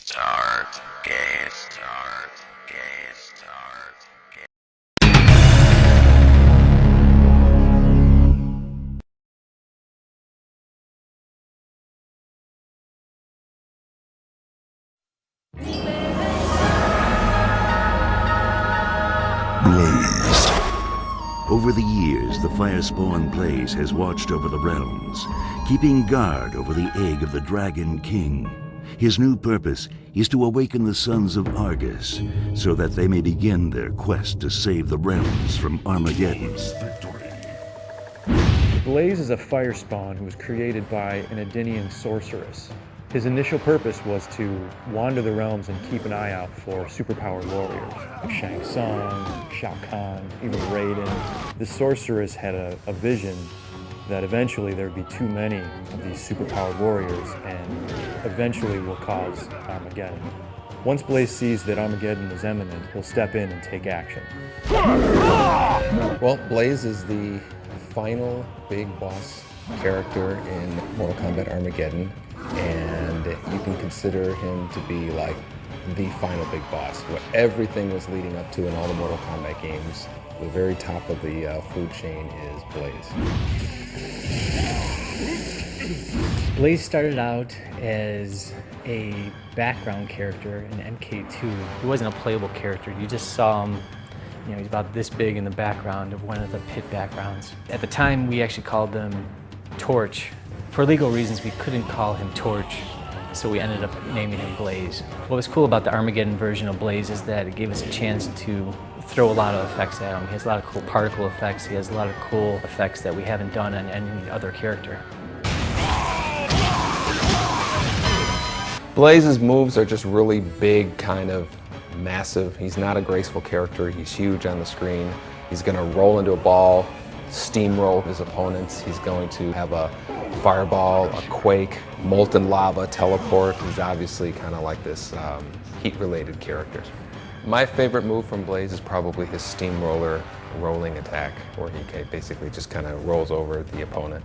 Blaze. Over the years, the Firespawn Blaze has watched over the realms, keeping guard over the egg of the Dragon King. His new purpose is to awaken the sons of Argus, so that they may begin their quest to save the realms from Armageddon. Blaze is a firespawn who was created by an Edenian sorceress. His initial purpose was to wander the realms and keep an eye out for superpowered warriors, like Shang Tsung, Shao Kahn, even Raiden. The sorceress had a vision that eventually there would be too many of these superpowered warriors and eventually will cause Armageddon. Once Blaze sees that Armageddon is imminent, he'll step in and take action. Well, Blaze is the final big boss character in Mortal Kombat Armageddon, and you can consider him to be like the final big boss. What everything was leading up to in all the Mortal Kombat games, the very top of the food chain is Blaze. Blaze started out as a background character in MK2. He wasn't a playable character. You just saw him, you know, he's about this big in the background of one of the pit backgrounds. At the time, we actually called him Torch. For legal reasons, we couldn't call him Torch, so we ended up naming him Blaze. What was cool about the Armageddon version of Blaze is that it gave us a chance to throw a lot of effects at him. He has a lot of cool particle effects. He has a lot of cool effects that we haven't done on any other character. Blaze's moves are just really big, kind of massive. He's not a graceful character. He's huge on the screen. He's going to roll into a ball, steamroll his opponents. He's going to have a fireball, a quake, molten lava, teleport. He's obviously kind of like this heat-related character. My favorite move from Blaze is probably his steamroller rolling attack, where he basically just kind of rolls over the opponent.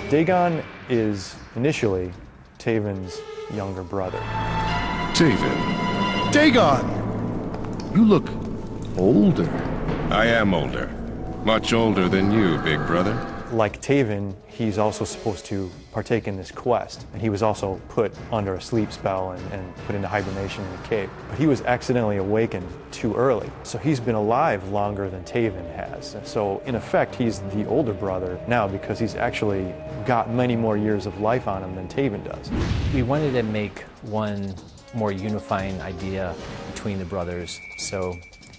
Dagon is initially Taven's younger brother. Taven. Dagon! You look older. I am older. Much older than you, big brother. Like Taven, he's also supposed to partake in this quest, and he was also put under a sleep spell and put into hibernation in a cave. But he was accidentally awakened too early, so he's been alive longer than Taven has. So in effect, he's the older brother now because he's actually got many more years of life on him than Taven does. We wanted to make one more unifying idea between the brothers. So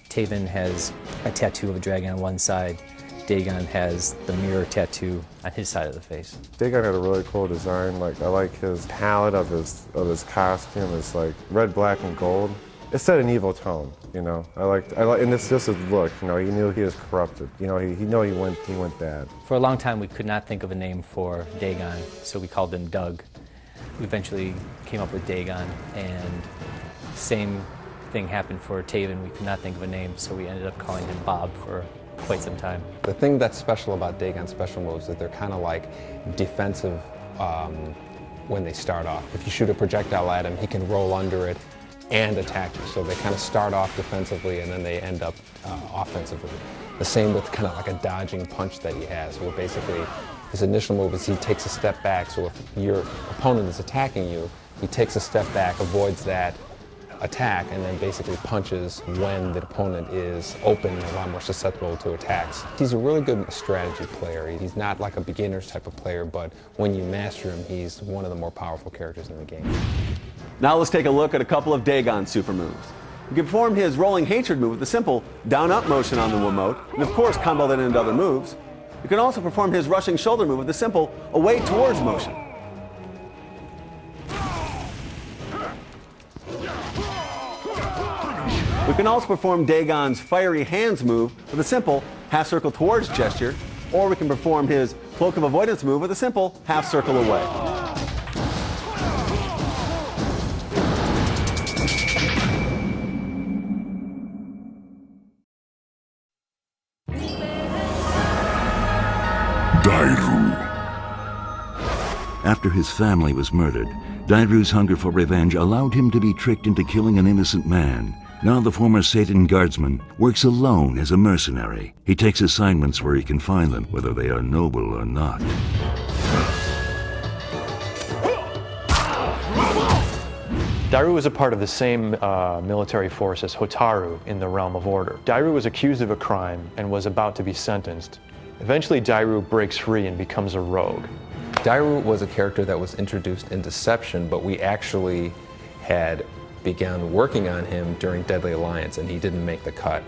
Taven has a tattoo of a dragon on one side. Dagon has the mirror tattoo on his side of the face. Dagon had a really cool design. Like, I like his palette of his costume. It's like red, black, and gold. It set an evil tone, you know. I like, and it's just his look. You know, he knew he was corrupted. You know, he went bad. For a long time, we could not think of a name for Dagon, so we called him Doug. We eventually came up with Dagon, and same thing happened for Taven. We could not think of a name, so we ended up calling him Bob for quite some time. The thing that's special about Dagon's special moves is that they're kind of like defensive when they start off. If you shoot a projectile at him, he can roll under it and attack you. So they kind of start off defensively and then they end up offensively. The same with kind of like a dodging punch that he has, where basically his initial move is he takes a step back. So if your opponent is attacking you, he takes a step back, avoids that attack, and then basically punches when the opponent is open and a lot more susceptible to attacks. He's a really good strategy player. He's not like a beginner's type of player, but when you master him, he's one of the more powerful characters in the game. Now let's take a look at a couple of Dagon's super moves. You can perform his rolling hatred move with a simple down-up motion on the Wiimote, and of course combo that into other moves. You can also perform his rushing shoulder move with a simple away towards motion. We can also perform Dagon's fiery hands move with a simple half circle towards gesture, or we can perform his cloak of avoidance move with a simple half circle away. After his family was murdered, Dairu's hunger for revenge allowed him to be tricked into killing an innocent man. Now the former Satan guardsman works alone as a mercenary. He takes assignments where he can find them, whether they are noble or not. Dairu was a part of the same military force as Hotaru in the Realm of Order. Dairu was accused of a crime and was about to be sentenced. Eventually, Dairu breaks free and becomes a rogue. Dairu was a character that was introduced in Deception, but we actually had begun working on him during Deadly Alliance, and he didn't make the cut.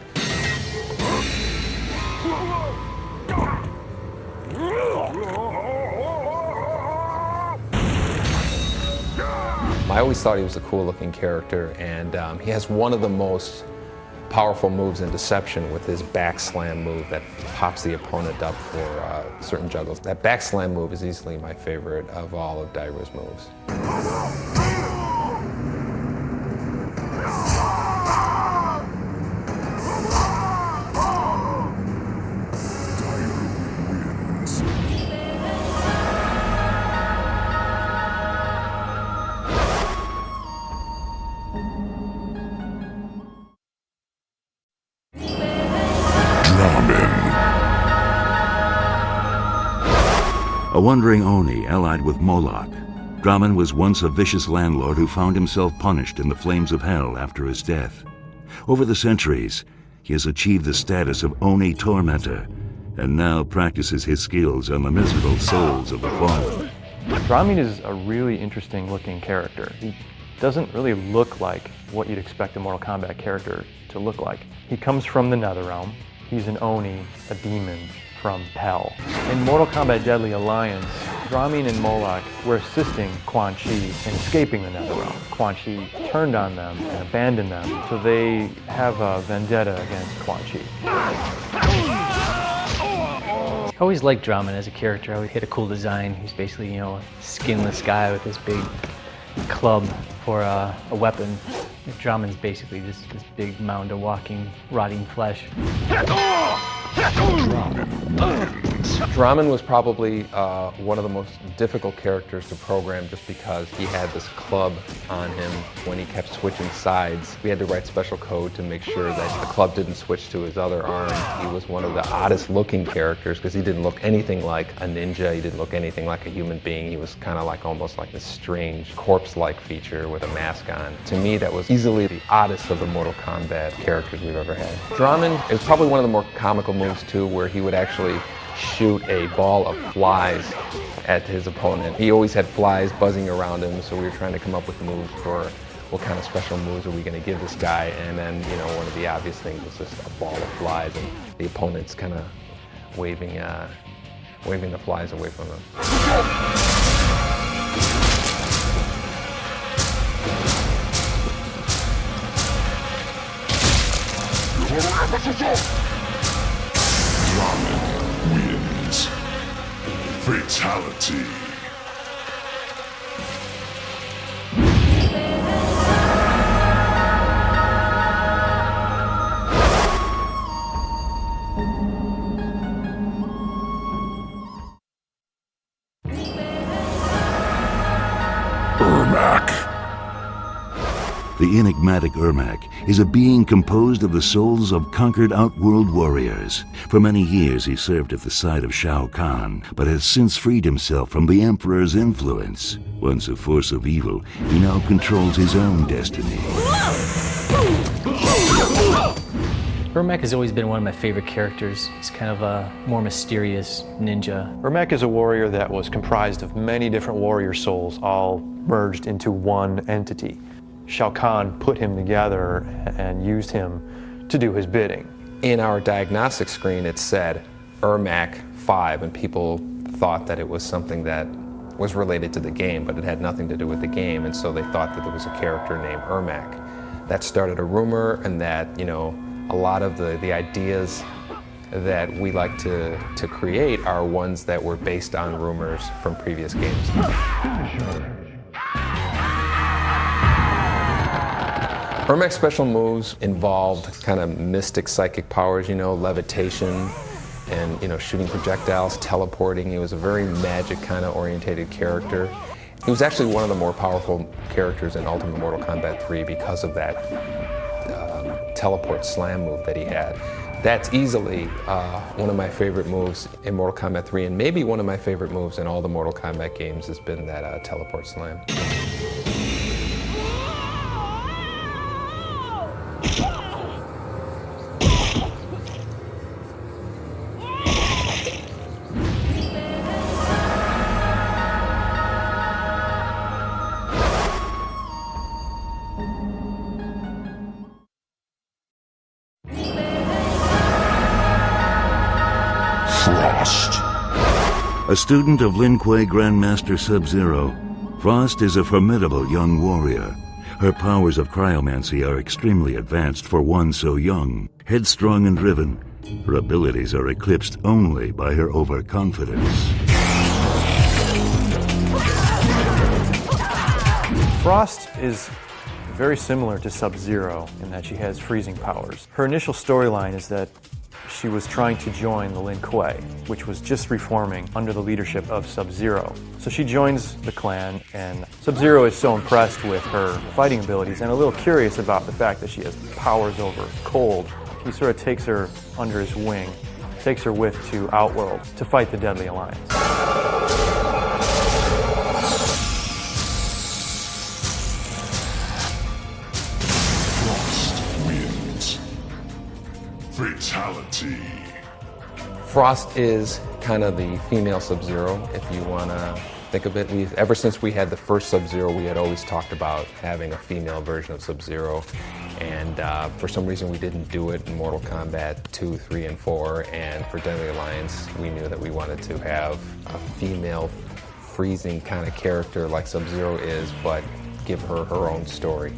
I always thought he was a cool-looking character, and he has one of the most powerful moves in Deception with his back slam move that pops the opponent up for certain juggles. That back slam move is easily my favorite of all of Dairu's moves. A wandering Oni allied with Moloch. Draman was once a vicious landlord who found himself punished in the flames of hell after his death. Over the centuries, he has achieved the status of Oni Tormentor, and now practices his skills on the miserable souls of the fallen. Draman is a really interesting looking character. He doesn't really look like what you'd expect a Mortal Kombat character to look like. He comes from the Netherrealm. He's an Oni, a demon from hell. In Mortal Kombat Deadly Alliance, Draman and Moloch were assisting Quan Chi in escaping the Netherrealm. Quan Chi turned on them and abandoned them, so they have a vendetta against Quan Chi. I always liked Draman as a character. I always had a cool design. He's basically, you know, a skinless guy with this big club for a weapon. Draman's basically just this big mound of walking, rotting flesh. Draman was probably one of the most difficult characters to program just because he had this club on him when he kept switching sides. We had to write special code to make sure that the club didn't switch to his other arm. He was one of the oddest looking characters because he didn't look anything like a ninja. He didn't look anything like a human being. He was kind of like almost like this strange corpse-like feature with a mask on. To me, that was easily the oddest of the Mortal Kombat characters we've ever had. Draman is probably one of the more comical moves too, where he would actually shoot a ball of flies at his opponent. He always had flies buzzing around him, so we were trying to come up with moves for what kind of special moves are we going to give this guy, and then, you know, one of the obvious things was just a ball of flies, and the opponent's kind of waving the flies away from him. Draman wins. Fatality. The enigmatic Ermac is a being composed of the souls of conquered outworld warriors. For many years he served at the side of Shao Kahn, but has since freed himself from the Emperor's influence. Once a force of evil, he now controls his own destiny. Ermac has always been one of my favorite characters. He's kind of a more mysterious ninja. Ermac is a warrior that was comprised of many different warrior souls, all merged into one entity. Shao Kahn put him together and used him to do his bidding. In our diagnostic screen, it said Ermac 5, and people thought that it was something that was related to the game, but it had nothing to do with the game, and so they thought that there was a character named Ermac. That started a rumor, and that, you know, a lot of the ideas that we like to create are ones that were based on rumors from previous games. Ermac's special moves involved kind of mystic psychic powers, you know, levitation and, you know, shooting projectiles, teleporting. He was a very magic kind of orientated character. He was actually one of the more powerful characters in Ultimate Mortal Kombat 3 because of that teleport slam move that he had. That's easily one of my favorite moves in Mortal Kombat 3, and maybe one of my favorite moves in all the Mortal Kombat games has been that teleport slam. A student of Lin Kuei Grandmaster Sub-Zero, Frost is a formidable young warrior. Her powers of cryomancy are extremely advanced for one so young. Headstrong and driven, her abilities are eclipsed only by her overconfidence. Frost is very similar to Sub-Zero in that she has freezing powers. Her initial storyline is that she was trying to join the Lin Kuei, which was just reforming under the leadership of Sub-Zero. So she joins the clan, and Sub-Zero is so impressed with her fighting abilities and a little curious about the fact that she has powers over cold. He sort of takes her under his wing, takes her with to Outworld to fight the Deadly Alliance. Fatality. Frost is kind of the female Sub-Zero, if you want to think of it. Ever since we had the first Sub-Zero, we had always talked about having a female version of Sub-Zero. And for some reason we didn't do it in Mortal Kombat 2, 3, and 4. And for Deadly Alliance, we knew that we wanted to have a female freezing kind of character like Sub-Zero is, but give her her own story.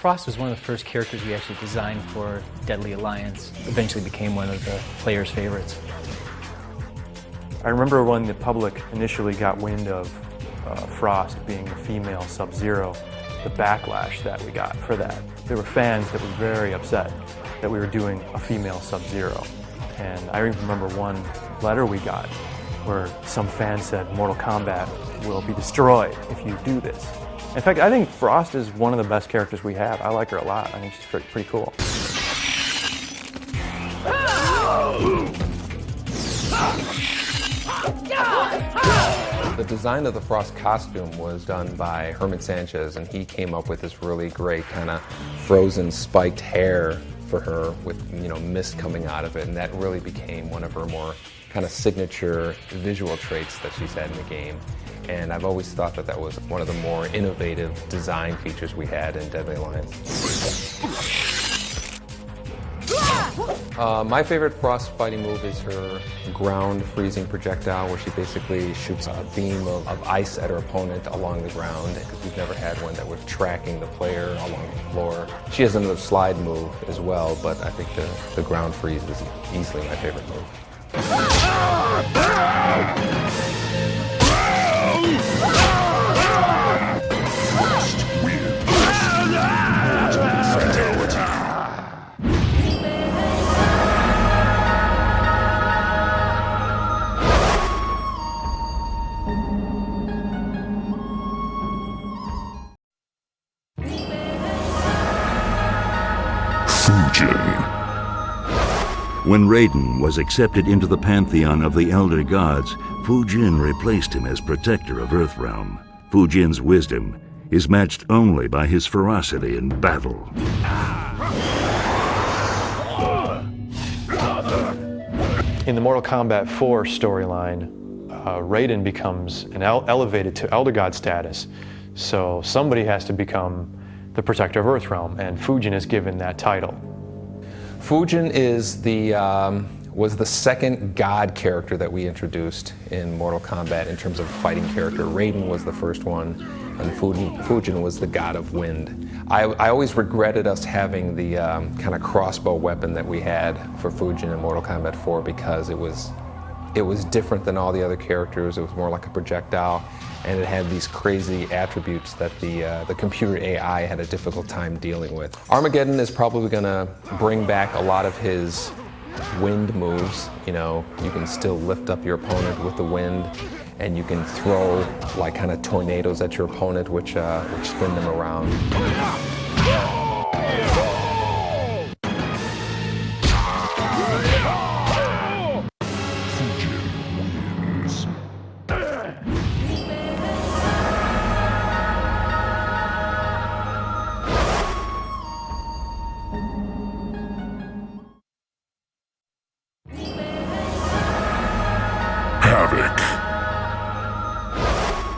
Frost was one of the first characters we actually designed for Deadly Alliance. Eventually became one of the players' favorites. I remember when the public initially got wind of Frost being the female Sub-Zero, the backlash that we got for that. There were fans that were very upset that we were doing a female Sub-Zero. And I even remember one letter we got where some fan said, "Mortal Kombat will be destroyed if you do this." In fact, I think Frost is one of the best characters we have. I like her a lot. I think she's pretty cool. The design of the Frost costume was done by Herman Sanchez, and he came up with this really great kind of frozen spiked hair for her with, you know, mist coming out of it, and that really became one of her more kind of signature visual traits that she's had in the game. And I've always thought that that was one of the more innovative design features we had in Deadly Alliance. My favorite Frost fighting move is her ground freezing projectile, where she basically shoots a beam of ice at her opponent along the ground, because we've never had one that was tracking the player along the floor. She has another slide move as well, but I think the ground freeze is easily my favorite move. When Raiden was accepted into the pantheon of the Elder Gods, Fujin replaced him as protector of Earthrealm. Fujin's wisdom is matched only by his ferocity in battle. In the Mortal Kombat 4 storyline, Raiden becomes elevated to Elder God status, so somebody has to become the protector of Earthrealm, and Fujin is given that title. Fujin is the was the second god character that we introduced in Mortal Kombat in terms of fighting character. Raiden was the first one, and Fujin was the god of wind. I always regretted us having the kind of crossbow weapon that we had for Fujin in Mortal Kombat 4 because it was different than all the other characters. It was more like a projectile, and it had these crazy attributes that the computer AI had a difficult time dealing with. Armageddon is probably gonna bring back a lot of his wind moves. You know, you can still lift up your opponent with the wind, and you can throw like kind of tornadoes at your opponent, which spin them around.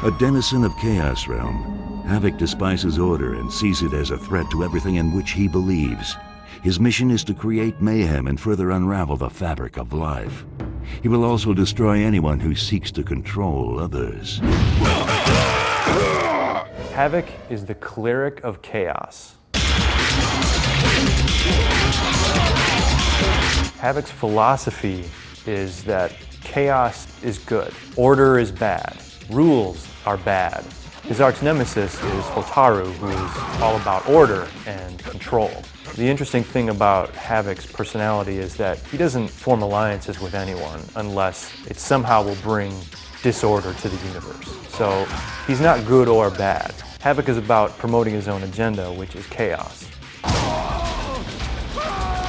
A denizen of Chaos Realm, Havoc despises order and sees it as a threat to everything in which he believes. His mission is to create mayhem and further unravel the fabric of life. He will also destroy anyone who seeks to control others. Havoc is the cleric of chaos. Havoc's philosophy is that chaos is good, order is bad, rules are bad. His arch nemesis is Hotaru, who is all about order and control. The interesting thing about Havoc's personality is that he doesn't form alliances with anyone unless it somehow will bring disorder to the universe. So he's not good or bad. Havoc is about promoting his own agenda, which is chaos.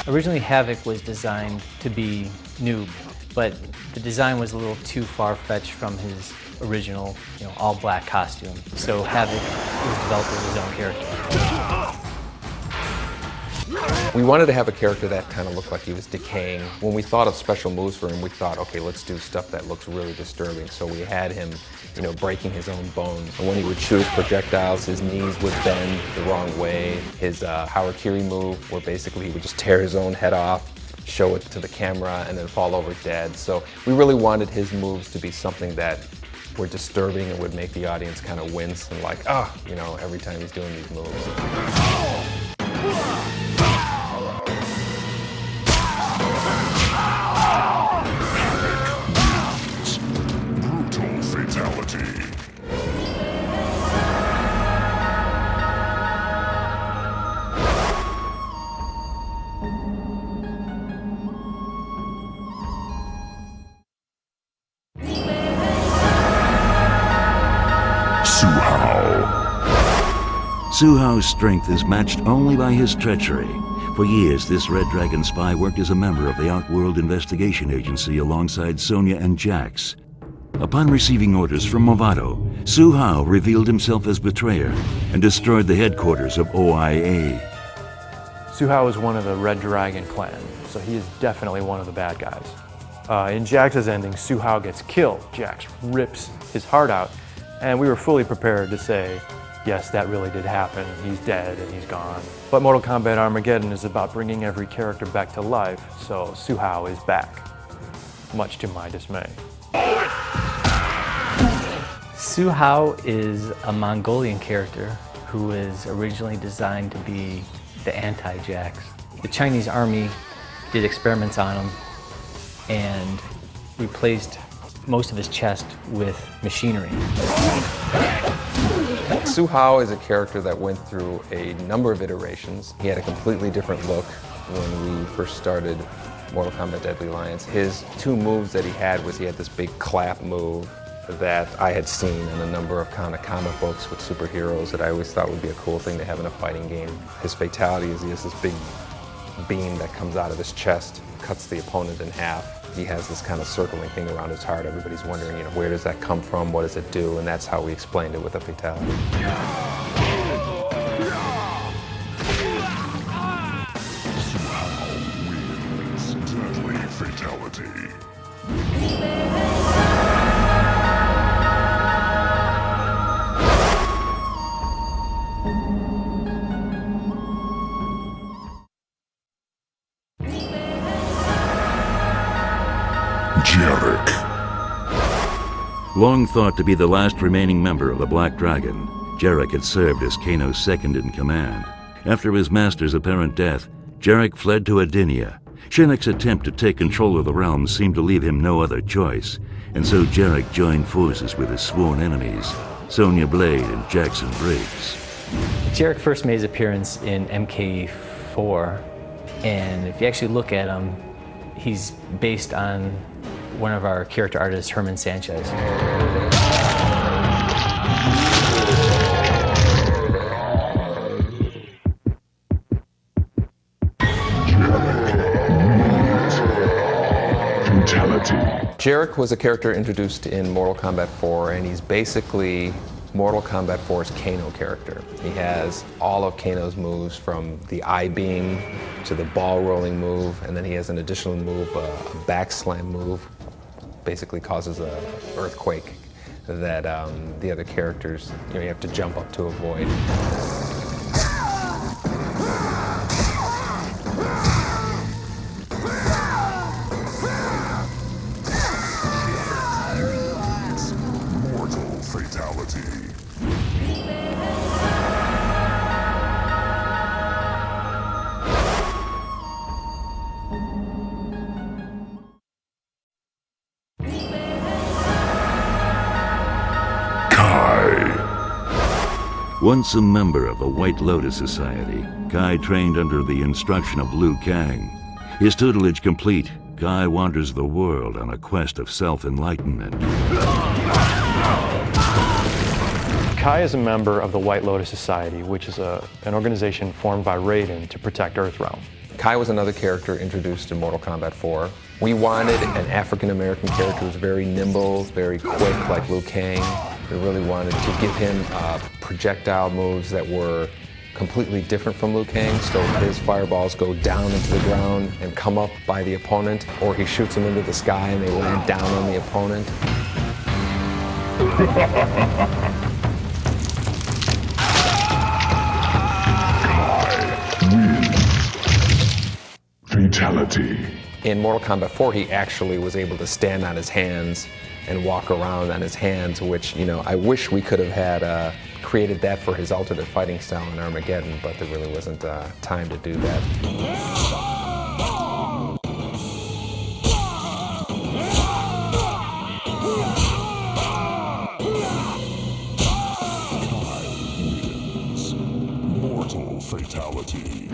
Originally, Havoc was designed to be noob, but the design was a little too far-fetched from his original, all-black costume. So Havoc was developed as his own character. We wanted to have a character that kind of looked like he was decaying. When we thought of special moves for him, we thought, okay, let's do stuff that looks really disturbing. So we had him, breaking his own bones. And when he would shoot his projectiles, his knees would bend the wrong way. His harakiri move, where basically he would just tear his own head off, show it to the camera, and then fall over dead. So we really wanted his moves to be something that were disturbing and would make the audience kind of wince and like, every time he's doing these moves. Brutal fatality. Suhao's strength is matched only by his treachery. For years, this Red Dragon spy worked as a member of the Outworld Investigation Agency alongside Sonya and Jax. Upon receiving orders from Movado, Suhao revealed himself as betrayer and destroyed the headquarters of OIA. Suhao is one of the Red Dragon clan, so he is definitely one of the bad guys. In Jax's ending, Suhao gets killed. Jax rips his heart out, and we were fully prepared to say, yes, that really did happen. He's dead and he's gone. But Mortal Kombat Armageddon is about bringing every character back to life, so Suhao is back, much to my dismay. Suhao is a Mongolian character who was originally designed to be the anti-Jax. The Chinese army did experiments on him and replaced most of his chest with machinery. Suhao is a character that went through a number of iterations. He had a completely different look when we first started Mortal Kombat Deadly Alliance. His two moves that he had was he had this big clap move that I had seen in a number of kind of comic books with superheroes that I always thought would be a cool thing to have in a fighting game. His fatality is he has this big beam that comes out of his chest, cuts the opponent in half. He has this kind of circling thing around his heart. Everybody's wondering, where does that come from? What does it do? And that's how we explained it with a fatality. Deadly fatality. Long thought to be the last remaining member of the Black Dragon, Jarek had served as Kano's second in command. After his master's apparent death, Jarek fled to Adinia. Shinnok's attempt to take control of the realms seemed to leave him no other choice, and so Jarek joined forces with his sworn enemies, Sonya Blade and Jackson Briggs. Jarek first made his appearance in MK4, and if you actually look at him, he's based on one of our character artists, Herman Sanchez. Jarek was a character introduced in Mortal Kombat 4, and he's basically Mortal Kombat 4's Kano character. He has all of Kano's moves, from the I-beam to the ball rolling move, and then he has an additional move, a back slam move, basically causes an earthquake that the other characters, you have to jump up to avoid. Once a member of the White Lotus Society, Kai trained under the instruction of Liu Kang. His tutelage complete, Kai wanders the world on a quest of self-enlightenment. Kai is a member of the White Lotus Society, which is an organization formed by Raiden to protect Earthrealm. Kai was another character introduced in Mortal Kombat 4. We wanted an African-American character who was very nimble, very quick, like Liu Kang. We really wanted to give him projectile moves that were completely different from Liu Kang. So his fireballs go down into the ground and come up by the opponent, or he shoots them into the sky and they land down on the opponent. Fatality. In Mortal Kombat 4, he actually was able to stand on his hands and walk around on his hands, which, I wish we could have had created that for his alternate fighting style in Armageddon, but there really wasn't time to do that. Mortal fatality.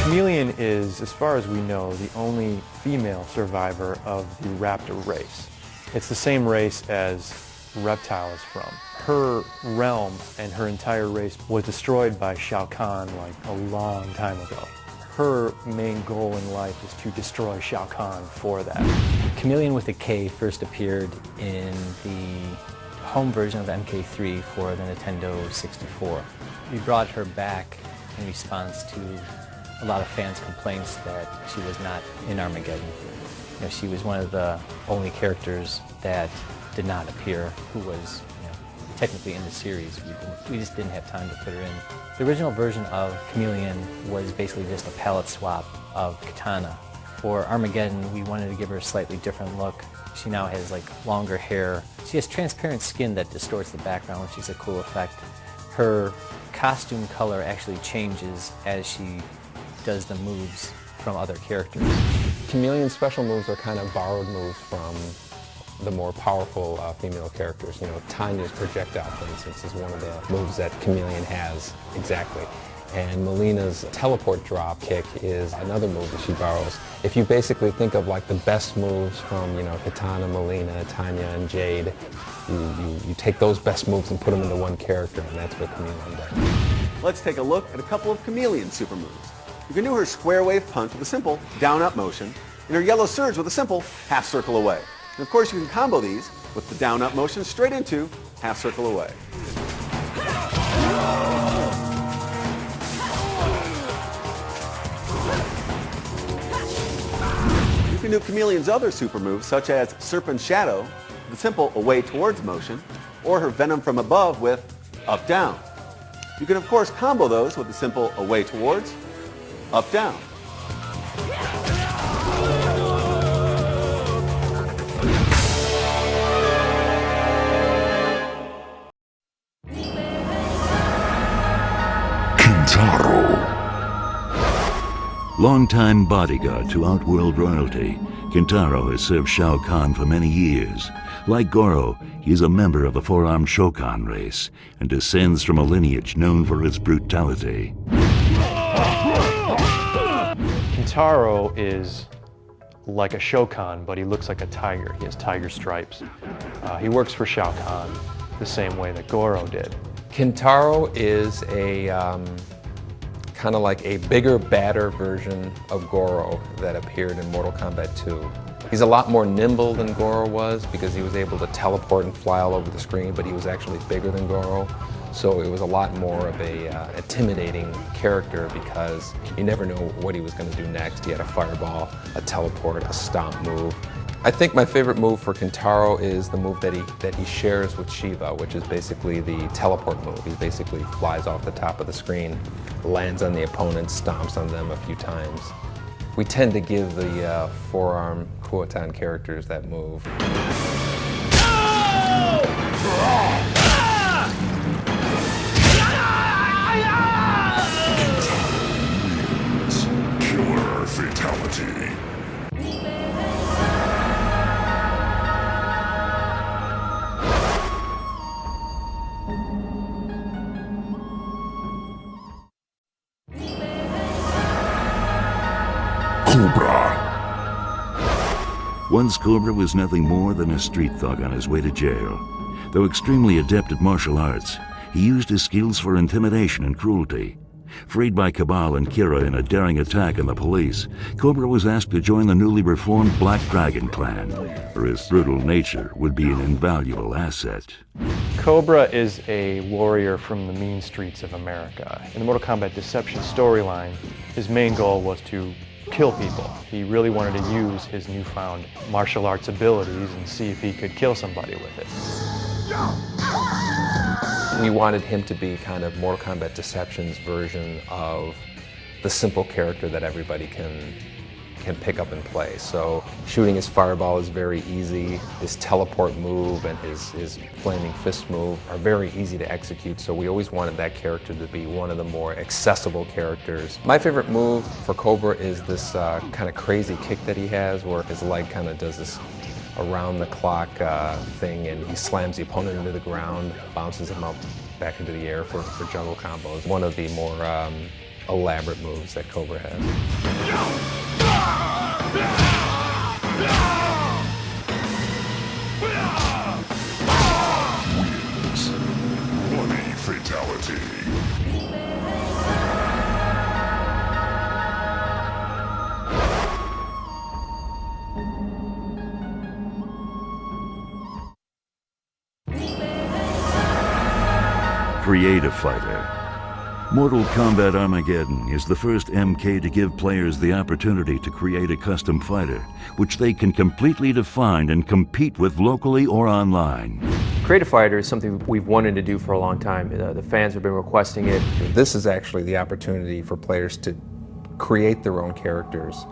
Chameleon is, as far as we know, the only female survivor of the raptor race. It's the same race as Reptile is from. Her realm and her entire race was destroyed by Shao Kahn like a long time ago. Her main goal in life is to destroy Shao Kahn for that. Chameleon with a K first appeared in the home version of MK3 for the Nintendo 64. We brought her back in response to a lot of fans' complaints that she was not in Armageddon. She was one of the only characters that did not appear, who was technically in the series. We just didn't have time to put her in. The original version of Chameleon was basically just a palette swap of Katana. For Armageddon, we wanted to give her a slightly different look. She now has longer hair. She has transparent skin that distorts the background, which is a cool effect. Her costume color actually changes as she does the moves from other characters. Chameleon's special moves are kind of borrowed moves from the more powerful female characters. Tanya's projectile, for instance, is one of the moves that Chameleon has exactly. And Melina's teleport drop kick is another move that she borrows. If you basically think of the best moves from Katana, Melina, Tanya, and Jade, you take those best moves and put them into one character, and that's what Chameleon does. Let's take a look at a couple of Chameleon super moves. You can do her square wave punch with a simple down-up motion, and her yellow surge with a simple half circle away. And of course, you can combo these with the down-up motion straight into half circle away. You can do Chameleon's other super moves, such as Serpent Shadow, the simple away towards motion, or her Venom from above with up down. You can of course combo those with the simple away towards, up down. Longtime bodyguard to Outworld royalty, Kintaro has served Shao Kahn for many years. Like Goro, he is a member of the four-armed Shokan race and descends from a lineage known for its brutality. Kintaro is like a Shokan, but he looks like a tiger. He has tiger stripes. He works for Shao Kahn the same way that Goro did. Kintaro is a kind of like a bigger, badder version of Goro that appeared in Mortal Kombat 2. He's a lot more nimble than Goro was because he was able to teleport and fly all over the screen, but he was actually bigger than Goro. So it was a lot more of a intimidating character because you never know what he was going to do next. He had a fireball, a teleport, a stomp move. I think my favorite move for Kintaro is the move that he shares with Shiva, which is basically the teleport move. He basically flies off the top of the screen, lands on the opponent, stomps on them a few times. We tend to give the four-arm Kuotan characters that move. Killer fatality. Once Cobra was nothing more than a street thug on his way to jail. Though extremely adept at martial arts, he used his skills for intimidation and cruelty. Freed by Cabal and Kira in a daring attack on the police, Cobra was asked to join the newly reformed Black Dragon clan, where his brutal nature would be an invaluable asset. Cobra is a warrior from the mean streets of America. In the Mortal Kombat Deception storyline, his main goal was to kill people. He really wanted to use his newfound martial arts abilities and see if he could kill somebody with it. We wanted him to be kind of Mortal Kombat Deception's version of the simple character that everybody can pick up and play. So shooting his fireball is very easy. His teleport move and his flaming fist move are very easy to execute. So we always wanted that character to be one of the more accessible characters. My favorite move for Cobra is this kind of crazy kick that he has where his leg kind of does this around the clock thing and he slams the opponent into the ground, bounces him up back into the air for jungle combos. One of the more elaborate moves that Cobra has. Wins. Bloody fatality. Creative Fighter. Mortal Kombat Armageddon is the first MK to give players the opportunity to create a custom fighter, which they can completely define and compete with locally or online. Creative Fighter is something we've wanted to do for a long time. The fans have been requesting it. This is actually the opportunity for players to create their own characters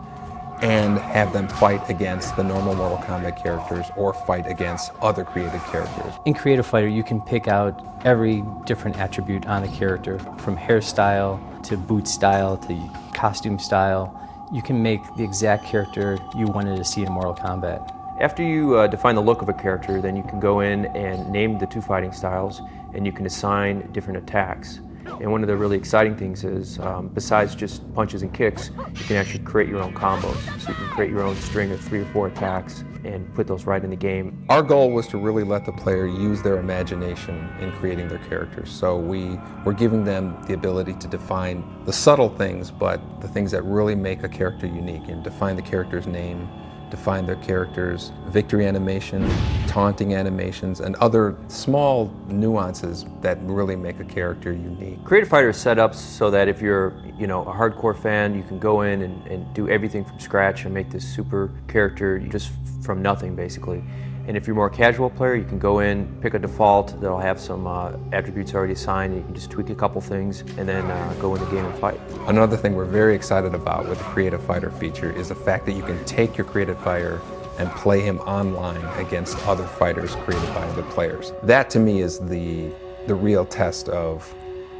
and have them fight against the normal Mortal Kombat characters or fight against other created characters. In Creative Fighter, you can pick out every different attribute on a character, from hairstyle to boot style to costume style. You can make the exact character you wanted to see in Mortal Kombat. After you define the look of a character, then you can go in and name the two fighting styles, and you can assign different attacks. And one of the really exciting things is, besides just punches and kicks, you can actually create your own combos. So you can create your own string of 3 or 4 attacks and put those right in the game. Our goal was to really let the player use their imagination in creating their characters. So we were giving them the ability to define the subtle things, but the things that really make a character unique, and define the character's name, define their characters, victory animation, taunting animations, and other small nuances that really make a character unique. Creative Fighter is set up so that if you're, a hardcore fan, you can go in and do everything from scratch and make this super character just from nothing, basically. And if you're a more casual player, you can go in, pick a default that'll have some attributes already assigned, and you can just tweak a couple things and then go in the game and fight. Another thing we're very excited about with the Creative Fighter feature is the fact that you can take your Creative Fighter and play him online against other fighters created by other players. That to me is the real test of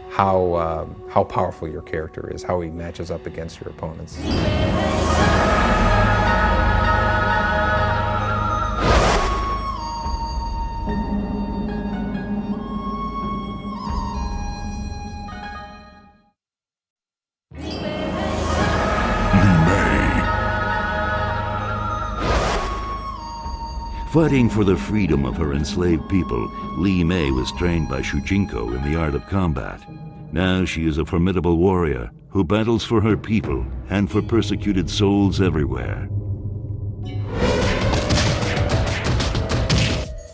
how powerful your character is, how he matches up against your opponents. Fighting for the freedom of her enslaved people, Li Mei was trained by Shujinko in the art of combat. Now she is a formidable warrior who battles for her people and for persecuted souls everywhere.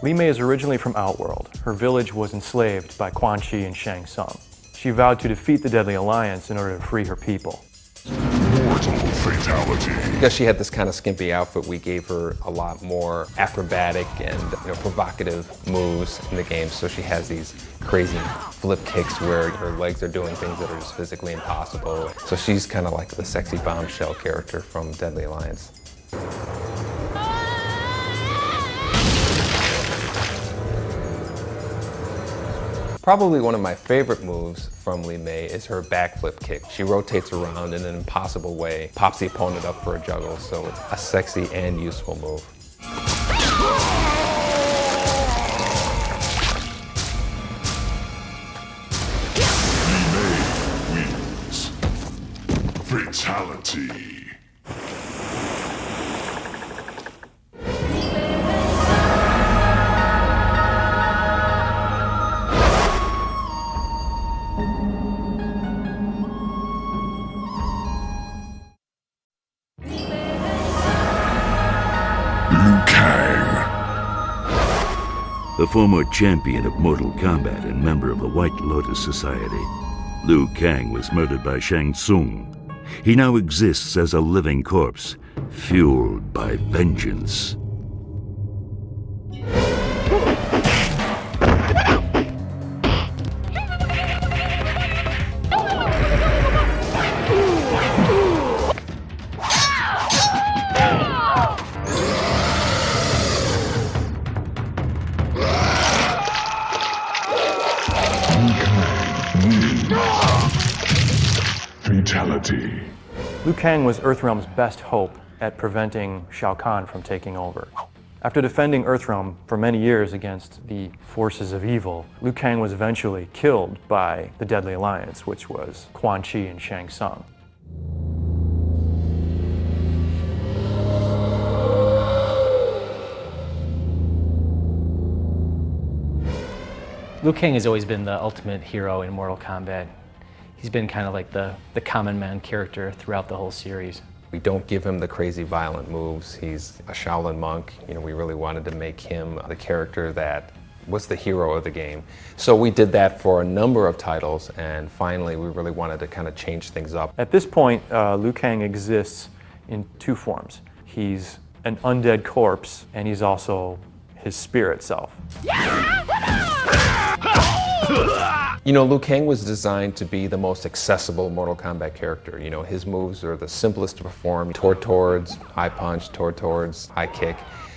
Li Mei is originally from Outworld. Her village was enslaved by Quan Chi and Shang Tsung. She vowed to defeat the Deadly Alliance in order to free her people. Mortal fatality. Because she had this kind of skimpy outfit, we gave her a lot more acrobatic and provocative moves in the game. So she has these crazy flip kicks where her legs are doing things that are just physically impossible. So she's kind of like the sexy bombshell character from Deadly Alliance. Probably one of my favorite moves from Li Mei is her backflip kick. She rotates around in an impossible way, pops the opponent up for a juggle, so it's a sexy and useful move. Li Mei wins. Fatality. A former champion of Mortal Kombat and member of the White Lotus Society, Liu Kang was murdered by Shang Tsung. He now exists as a living corpse, fueled by vengeance. Fatality. Liu Kang was Earthrealm's best hope at preventing Shao Kahn from taking over. After defending Earthrealm for many years against the forces of evil, Liu Kang was eventually killed by the Deadly Alliance, which was Quan Chi and Shang Tsung. Liu Kang has always been the ultimate hero in Mortal Kombat. He's been kind of like the common man character throughout the whole series. We don't give him the crazy violent moves. He's a Shaolin monk. We really wanted to make him the character that was the hero of the game. So we did that for a number of titles, and finally we really wanted to kind of change things up. At this point, Liu Kang exists in two forms. He's an undead corpse, and he's also his spirit self. Liu Kang was designed to be the most accessible Mortal Kombat character. His moves are the simplest to perform. Towards, high punch, towards, high kick.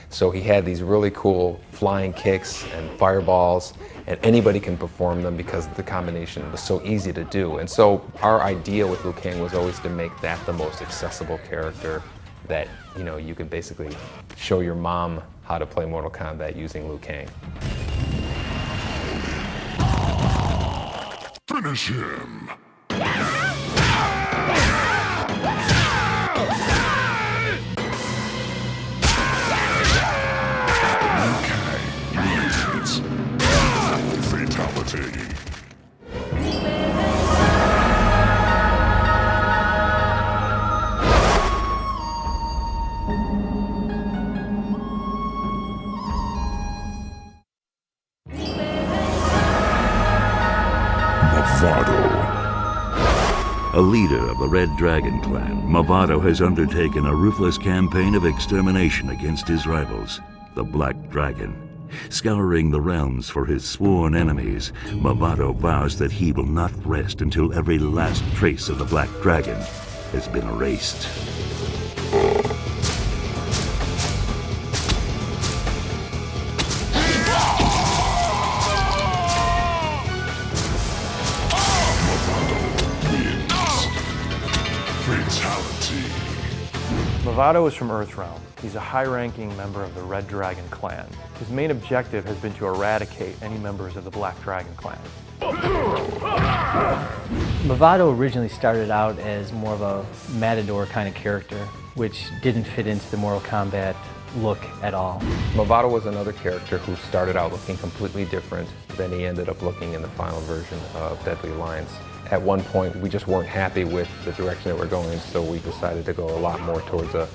So he had these really cool flying kicks and fireballs, and anybody can perform them because the combination was so easy to do. And so our idea with Liu Kang was always to make that the most accessible character that, you could basically show your mom how to play Mortal Kombat using Liu Kang. Finish him. Fatality. Movado. A leader of the Red Dragon clan, Movado has undertaken a ruthless campaign of extermination against his rivals, the Black Dragon. Scouring the realms for his sworn enemies, Movado vows that he will not rest until every last trace of the Black Dragon has been erased. Movado is from Earthrealm. He's a high-ranking member of the Red Dragon clan. His main objective has been to eradicate any members of the Black Dragon clan. Movado originally started out as more of a matador kind of character, which didn't fit into the Mortal Kombat look at all. Movado was another character who started out looking completely different than he ended up looking in the final version of Deadly Alliance. At one point, we just weren't happy with the direction that we're going, so we decided to go a lot more towards a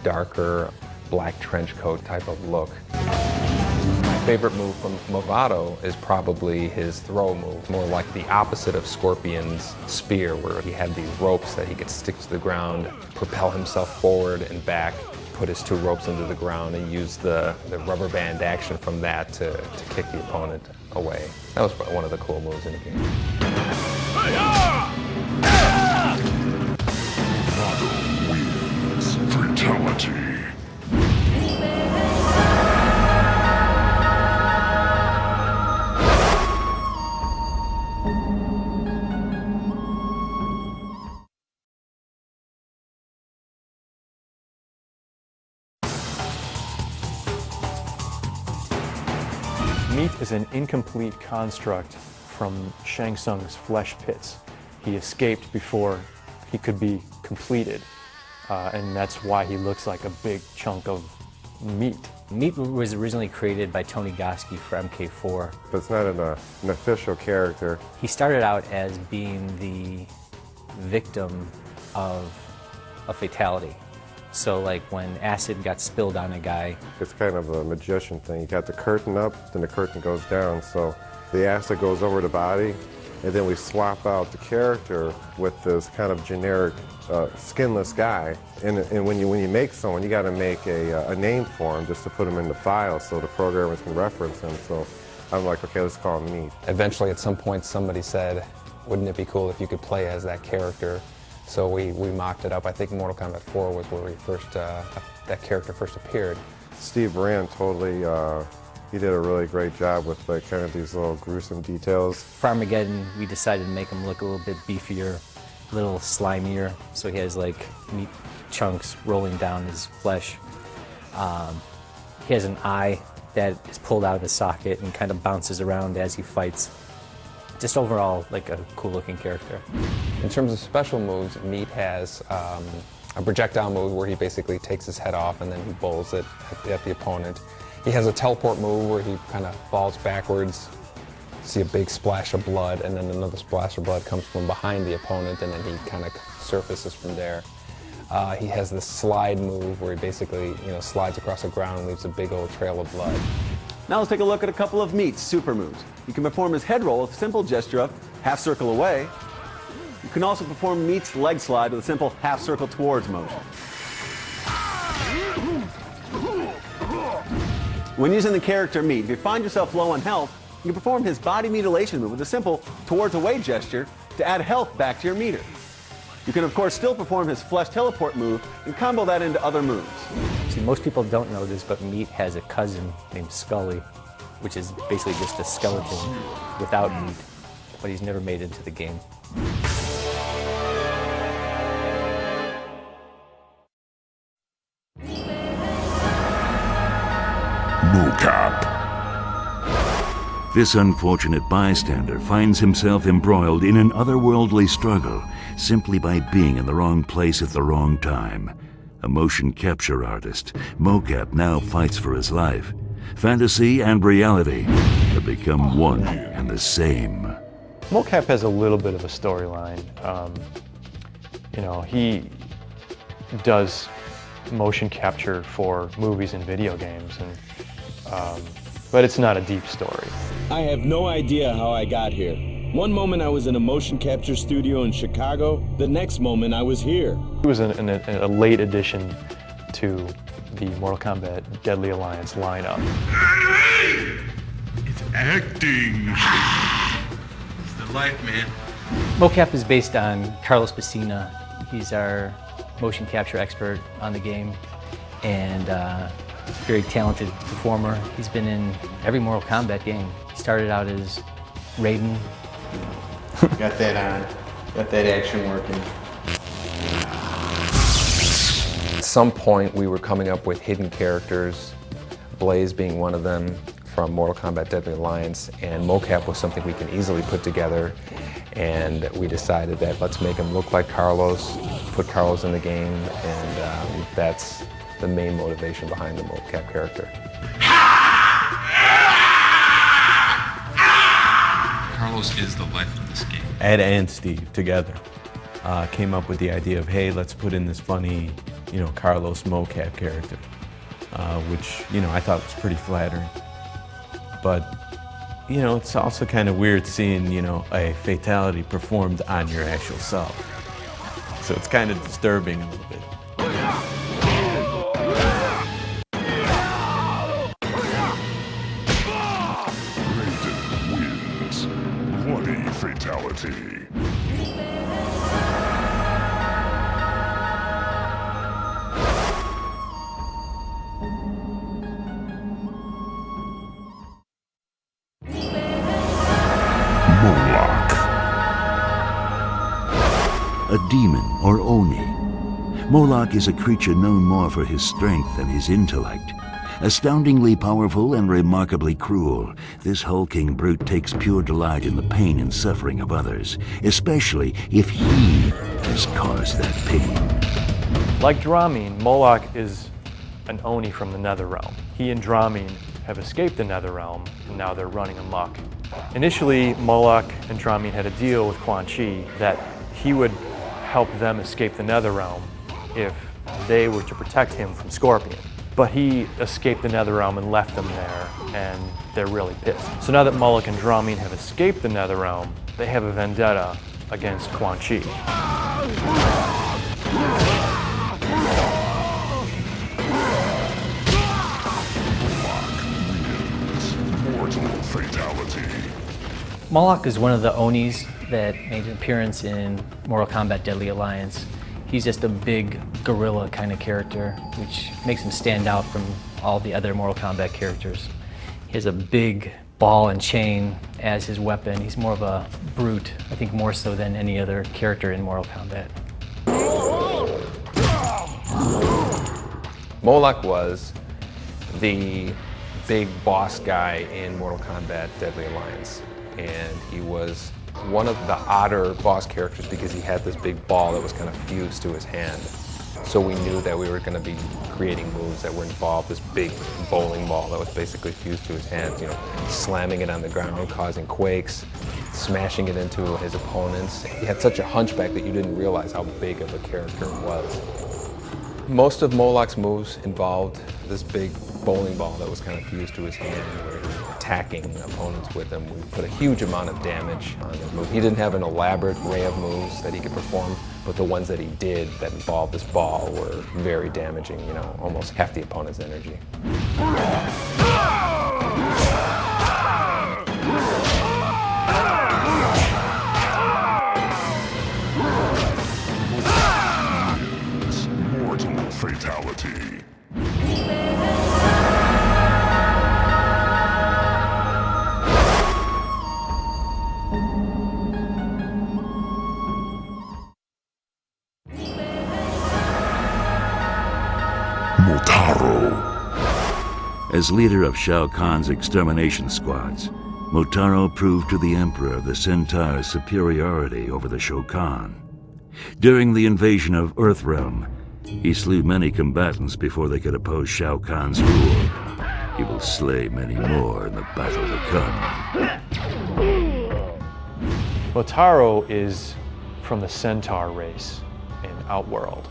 darker black trench coat type of look. My favorite move from Movado is probably his throw move, more like the opposite of Scorpion's spear, where he had these ropes that he could stick to the ground, propel himself forward and back, put his two ropes into the ground, and use the rubber band action from that to kick the opponent away. That was one of the cool moves in the game. Movado wins. Fatality. Meat is an incomplete construct from Shang Tsung's flesh pits. He escaped before he could be completed, and that's why he looks like a big chunk of meat. Meat was originally created by Tony Goski for MK4. But it's not an official character. He started out as being the victim of a fatality. So like when acid got spilled on a guy. It's kind of a magician thing. You got the curtain up, then the curtain goes down. So the acid goes over the body, and then we swap out the character with this kind of generic skinless guy. And when you make someone, you got to make a name for him just to put him in the file so the programmers can reference him. So I'm like, okay, let's call him Meat. Eventually, at some point, somebody said, wouldn't it be cool if you could play as that character? So we mocked it up. I think Mortal Kombat 4 was where that character first appeared. Steve Brand totally, he did a really great job with like kind of these little gruesome details. For Armageddon, we decided to make him look a little bit beefier, a little slimier, so he has like meat chunks rolling down his flesh. He has an eye that is pulled out of the socket and kind of bounces around as he fights. Just overall, like a cool-looking character. In terms of special moves, Meat has a projectile move where he basically takes his head off and then he bowls it at the opponent. He has a teleport move where he kind of falls backwards, see a big splash of blood, and then another splash of blood comes from behind the opponent, and then he kind of surfaces from there. He has this slide move where he basically, slides across the ground and leaves a big old trail of blood. Now let's take a look at a couple of Meat's super moves. You can perform his head roll with a simple gesture of half circle away. You can also perform Meat's leg slide with a simple half circle towards motion. When using the character Meat, if you find yourself low on health, you can perform his body mutilation move with a simple towards away gesture to add health back to your meter. You can of course still perform his flesh teleport move and combo that into other moves. See, most people don't know this, but Meat has a cousin named Scully, which is basically just a skeleton without meat, but he's never made it into the game. Mocap. This unfortunate bystander finds himself embroiled in an otherworldly struggle simply by being in the wrong place at the wrong time. A motion capture artist, Mocap now fights for his life. Fantasy and reality have become one and the same. Mocap has a little bit of a storyline. He does motion capture for movies and video games, but it's not a deep story. I have no idea how I got here. One moment I was in a motion capture studio in Chicago, the next moment I was here. It was a late addition to the Mortal Kombat Deadly Alliance lineup. It's acting. It's the life, man. Mocap is based on Carlos Pacina. He's our motion capture expert on the game and very talented performer. He's been in every Mortal Kombat game. Started out as Raiden. Got that on. Got that action working. At some point we were coming up with hidden characters, Blaze being one of them from Mortal Kombat Deadly Alliance, and mocap was something we can easily put together, and we decided that let's make him look like Carlos, put Carlos in the game, and that's the main motivation behind the mocap character. Carlos is the life of this game. Ed and Steve together came up with the idea of, hey, let's put in this funny, Carlos mocap character, which, I thought was pretty flattering. But, it's also kind of weird seeing, a fatality performed on your actual self. So it's kind of disturbing a little bit. Fatality. Moloch. A demon or Oni. Moloch is a creature known more for his strength than his intellect. Astoundingly powerful and remarkably cruel, this hulking brute takes pure delight in the pain and suffering of others, especially if he has caused that pain. Like Dramine, Moloch is an Oni from the Netherrealm. He and Dramine have escaped the Netherrealm, and now they're running amok. Initially, Moloch and Dramine had a deal with Quan Chi that he would help them escape the Netherrealm if they were to protect him from Scorpion. But he escaped the Netherrealm and left them there, and they're really pissed. So now that Moloch and Dramine have escaped the Netherrealm, they have a vendetta against Quan Chi. Mortal fatality. Moloch is one of the Onis that made an appearance in Mortal Kombat Deadly Alliance. He's just a big gorilla kind of character, which makes him stand out from all the other Mortal Kombat characters. He has a big ball and chain as his weapon. He's more of a brute, I think more so than any other character in Mortal Kombat. Moloch was the big boss guy in Mortal Kombat Deadly Alliance, and he was one of the odder boss characters because he had this big ball that was kind of fused to his hand. So we knew that we were going to be creating moves that were involved, this big bowling ball that was basically fused to his hand, slamming it on the ground, causing quakes, smashing it into his opponents. He had such a hunchback that you didn't realize how big of a character it was. Most of Moloch's moves involved this big bowling ball that was kind of fused to his hand, where he was attacking opponents with them. We put a huge amount of damage on his move. He didn't have an elaborate array of moves that he could perform, but the ones that he did that involved this ball were very damaging, almost half the opponent's energy. Mortal fatality. As leader of Shao Kahn's extermination squads, Motaro proved to the Emperor the Centaur's superiority over the Shokan. During the invasion of Earthrealm, he slew many combatants before they could oppose Shao Kahn's rule. He will slay many more in the battle to come. Motaro is from the Centaur race in Outworld.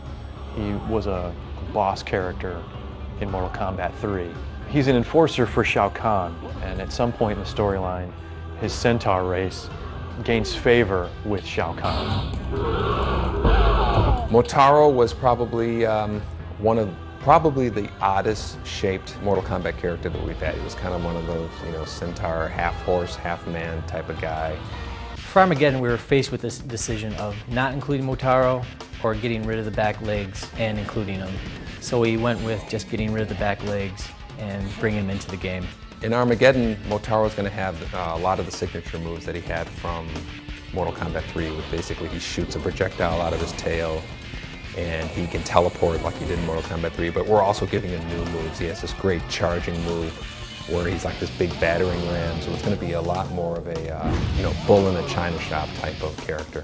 He was a boss character in Mortal Kombat 3. He's an enforcer for Shao Kahn, and at some point in the storyline, his Centaur race gains favor with Shao Kahn. Motaro was probably probably the oddest shaped Mortal Kombat character that we've had. He was kind of one of those, centaur, half horse, half man type of guy. For Armageddon, we were faced with this decision of not including Motaro or getting rid of the back legs and including him. So we went with just getting rid of the back legs and bringing him into the game. In Armageddon, Motaro's going to have a lot of the signature moves that he had from Mortal Kombat 3, which basically he shoots a projectile out of his tail and he can teleport like he did in Mortal Kombat 3, but we're also giving him new moves. He has this great charging move where he's like this big battering ram, so it's going to be a lot more of a bull in a china shop type of character.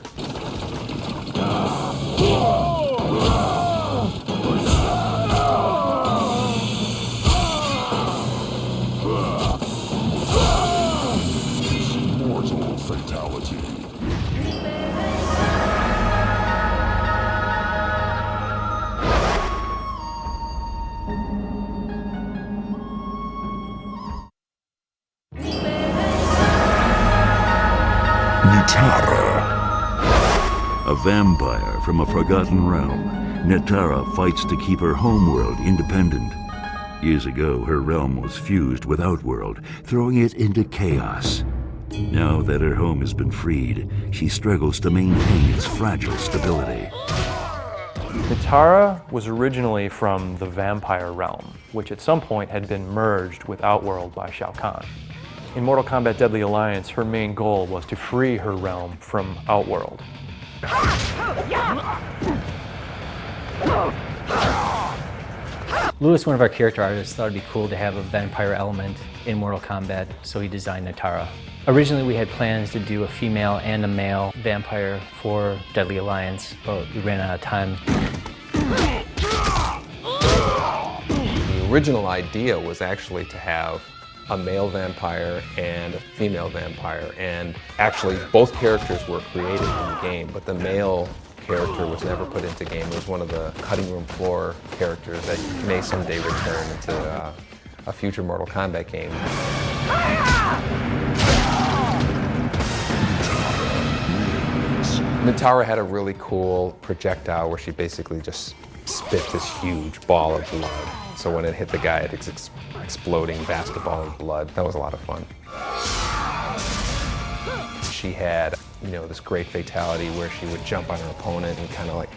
Mortal fatality. A vampire from a forgotten realm, Netara fights to keep her homeworld independent. Years ago, her realm was fused with Outworld, throwing it into chaos. Now that her home has been freed, she struggles to maintain its fragile stability. Netara was originally from the vampire realm, which at some point had been merged with Outworld by Shao Kahn. In Mortal Kombat Deadly Alliance, her main goal was to free her realm from Outworld. Lewis, one of our character artists, thought it'd be cool to have a vampire element in Mortal Kombat, so he designed Netara. Originally, we had plans to do a female and a male vampire for Deadly Alliance, but we ran out of time. The original idea was actually to have a male vampire and a female vampire, and actually both characters were created in the game, but the male character was never put into game. It was one of the cutting room floor characters that may someday return into a future Mortal Kombat game. Netara had a really cool projectile where she basically just spit this huge ball of blood. So when it hit the guy, it's exploding basketball of blood. That was a lot of fun. She had, this great fatality where she would jump on her opponent and kind of like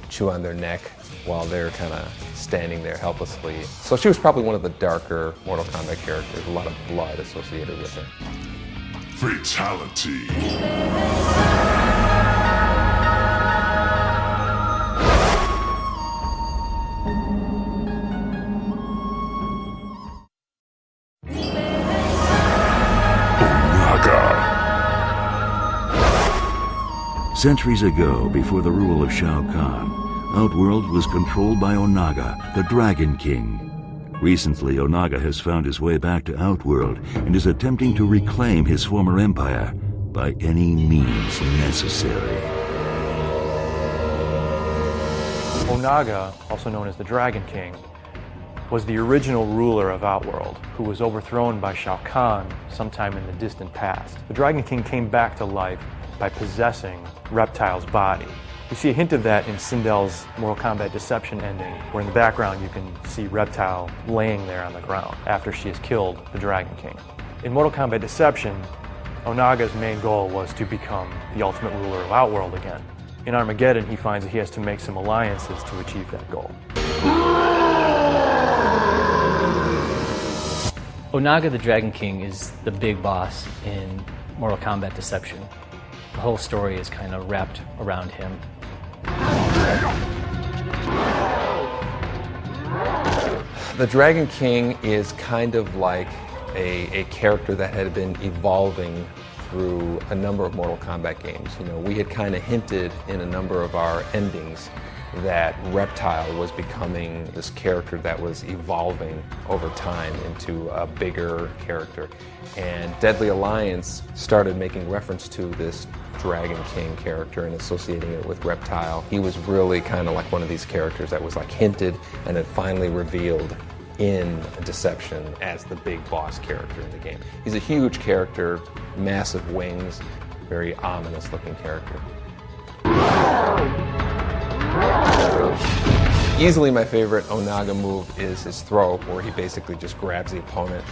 chew on their neck while they're kind of standing there helplessly. So she was probably one of the darker Mortal Kombat characters, a lot of blood associated with her. Fatality. Centuries ago, before the rule of Shao Kahn, Outworld was controlled by Onaga, the Dragon King. Recently, Onaga has found his way back to Outworld and is attempting to reclaim his former empire by any means necessary. Onaga, also known as the Dragon King, was the original ruler of Outworld, who was overthrown by Shao Kahn sometime in the distant past. The Dragon King came back to life by possessing Reptile's body. We see a hint of that in Sindel's Mortal Kombat Deception ending, where in the background you can see Reptile laying there on the ground after she has killed the Dragon King. In Mortal Kombat Deception, Onaga's main goal was to become the ultimate ruler of Outworld again. In Armageddon, he finds that he has to make some alliances to achieve that goal. Onaga the Dragon King is the big boss in Mortal Kombat Deception. The whole story is kind of wrapped around him. The Dragon King is kind of like a character that had been evolving through a number of Mortal Kombat games. We had kind of hinted in a number of our endings that Reptile was becoming this character that was evolving over time into a bigger character. And Deadly Alliance started making reference to this Dragon King character and associating it with Reptile. He was really kind of like one of these characters that was like hinted and then finally revealed in Deception as the big boss character in the game. He's a huge character, massive wings, very ominous looking character. Easily my favorite Onaga move is his throw, where he basically just grabs the opponent,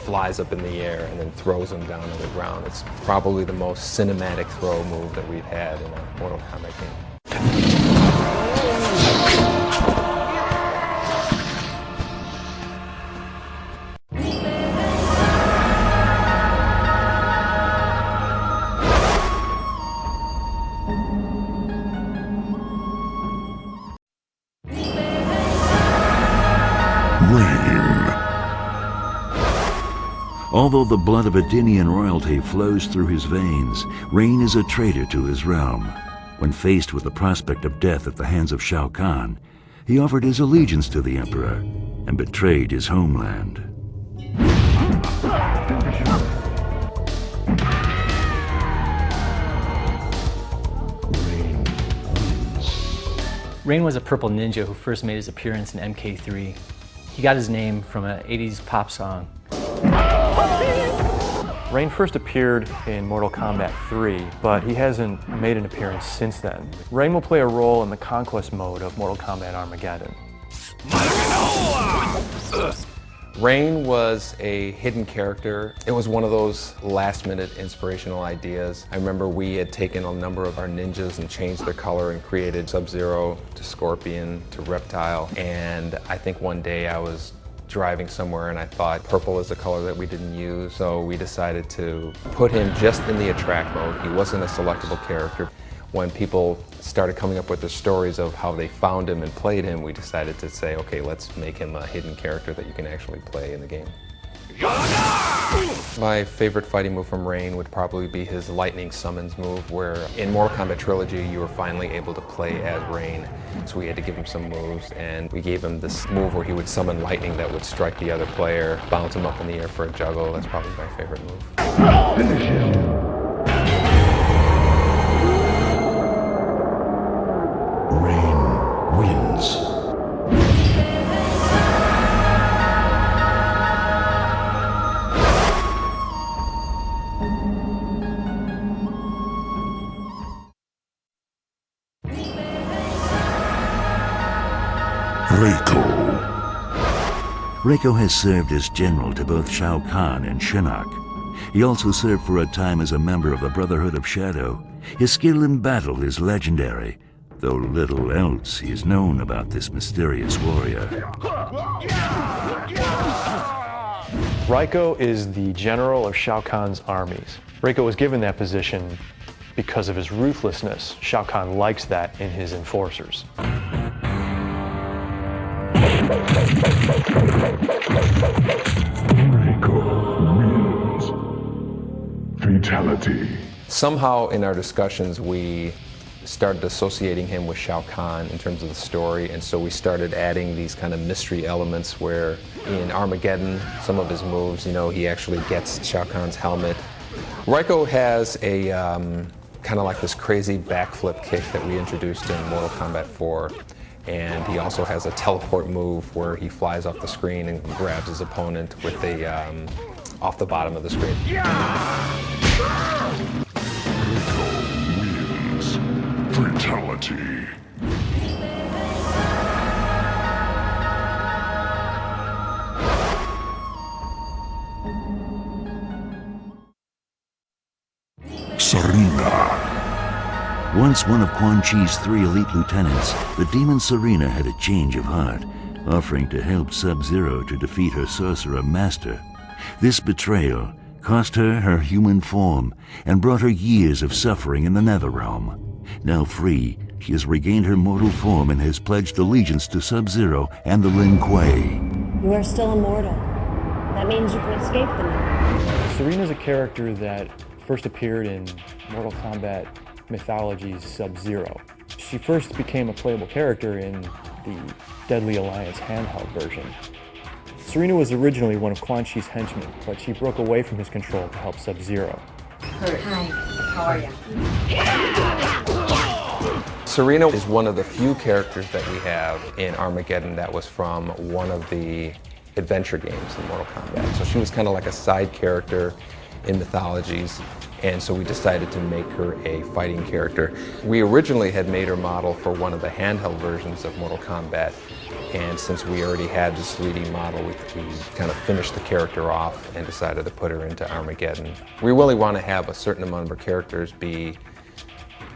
flies up in the air, and then throws him down on the ground. It's probably the most cinematic throw move that we've had in a Mortal Kombat game. Although the blood of Edenian royalty flows through his veins, Rain is a traitor to his realm. When faced with the prospect of death at the hands of Shao Kahn, he offered his allegiance to the Emperor and betrayed his homeland. Rain was a purple ninja who first made his appearance in MK3. He got his name from an 80s pop song. Rain first appeared in Mortal Kombat 3, but he hasn't made an appearance since then. Rain will play a role in the conquest mode of Mortal Kombat Armageddon. Rain was a hidden character. It was one of those last-minute inspirational ideas. I remember we had taken a number of our ninjas and changed their color and created Sub-Zero to Scorpion to Reptile, and I think one day I was driving somewhere and I thought purple is a color that we didn't use, so we decided to put him just in the attract mode. He wasn't a selectable character. When people started coming up with the stories of how they found him and played him, we decided to say, okay, let's make him a hidden character that you can actually play in the game. My favorite fighting move from Rain would probably be his lightning summons move, where in Mortal Kombat Trilogy you were finally able to play as Rain, so we had to give him some moves, and we gave him this move where he would summon lightning that would strike the other player, bounce him up in the air for a juggle. That's probably my favorite move. Finish him. Rain wins. Reiko has served as general to both Shao Kahn and Shinnok. He also served for a time as a member of the Brotherhood of Shadow. His skill in battle is legendary, though little else is known about this mysterious warrior. Reiko is the general of Shao Kahn's armies. Reiko was given that position because of his ruthlessness. Shao Kahn likes that in his enforcers. Reiko wins. Fatality. Somehow in our discussions we started associating him with Shao Kahn in terms of the story, and so we started adding these kind of mystery elements where in Armageddon, some of his moves, you know, he actually gets Shao Kahn's helmet. Reiko has a kind of like this crazy backflip kick that we introduced in Mortal Kombat 4. And he also has a teleport move where he flies off the screen and grabs his opponent with a off the bottom of the screen. Wins. Fatality. Serena. Once one of Quan Chi's 3 elite lieutenants, the demon Serena had a change of heart, offering to help Sub-Zero to defeat her sorcerer master. This betrayal cost her her human form and brought her years of suffering in the Netherrealm. Now free, she has regained her mortal form and has pledged allegiance to Sub-Zero and the Lin Kuei. You are still immortal. That means you can escape them. Serena is a character that first appeared in Mortal Kombat Mythology's Sub-Zero. She first became a playable character in the Deadly Alliance handheld version. Serena was originally one of Quan Chi's henchmen, but she broke away from his control to help Sub-Zero. Hi, how are you? Serena is one of the few characters that we have in Armageddon that was from one of the adventure games in Mortal Kombat. So she was kind of like a side character in Mythologies. And so we decided to make her a fighting character. We originally had made her model for one of the handheld versions of Mortal Kombat, and since we already had this 3D model, we kind of finished the character off and decided to put her into Armageddon. We really want to have a certain amount of our characters be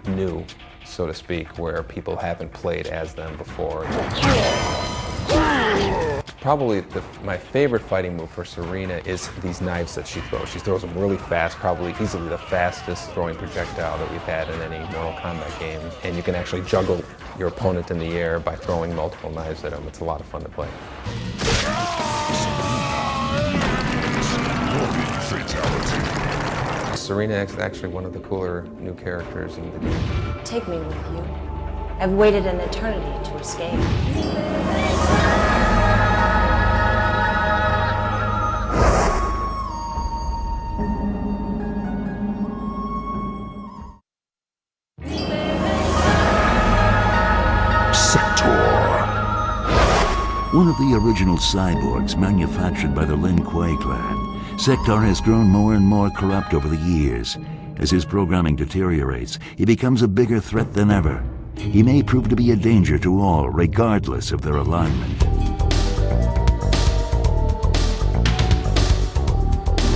new, so to speak, where people haven't played as them before. Probably my favorite fighting move for Serena is these knives that she throws. She throws them really fast, probably easily the fastest throwing projectile that we've had in any Mortal Kombat game. And you can actually juggle your opponent in the air by throwing multiple knives at them. It's a lot of fun to play. Serena is actually one of the cooler new characters in the game. Take me with you. I've waited an eternity to escape. One of the original cyborgs manufactured by the Lin Kuei clan, Sector has grown more and more corrupt over the years. As his programming deteriorates, he becomes a bigger threat than ever. He may prove to be a danger to all, regardless of their alignment.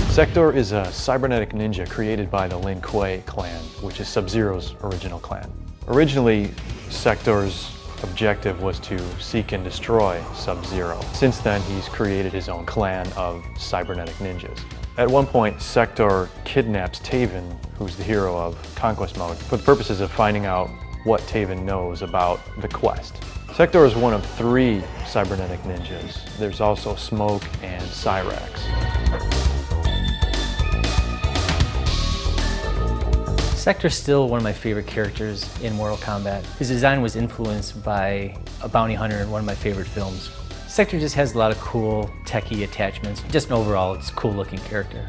Sector is a cybernetic ninja created by the Lin Kuei clan, which is Sub-Zero's original clan. Originally, Sector's objective was to seek and destroy Sub-Zero. Since then, he's created his own clan of cybernetic ninjas. At one point, Sector kidnaps Taven, who's the hero of Conquest Mode, for the purposes of finding out what Taven knows about the quest. Sector is one of 3 cybernetic ninjas. There's also Smoke and Cyrax. Sector's still one of my favorite characters in Mortal Kombat. His design was influenced by a bounty hunter in one of my favorite films. Sector just has a lot of cool, techie attachments. Just overall, it's a cool looking character.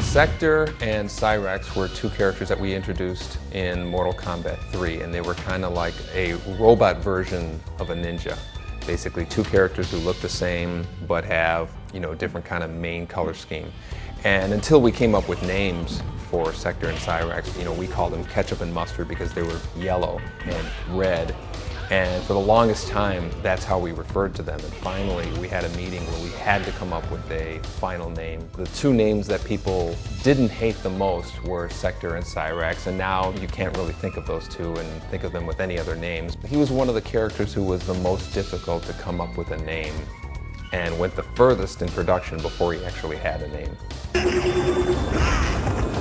Sector and Cyrax were 2 characters that we introduced in Mortal Kombat 3, and they were kind of like a robot version of a ninja. Basically 2 characters who look the same but have, different kind of main color scheme. And until we came up with names for Sector and Cyrax, we called them ketchup and mustard because they were yellow and red. And for the longest time, that's how we referred to them. And finally, we had a meeting where we had to come up with a final name. The 2 names that people didn't hate the most were Sector and Cyrax, and now you can't really think of those 2 and think of them with any other names. He was one of the characters who was the most difficult to come up with a name and went the furthest in production before he actually had a name.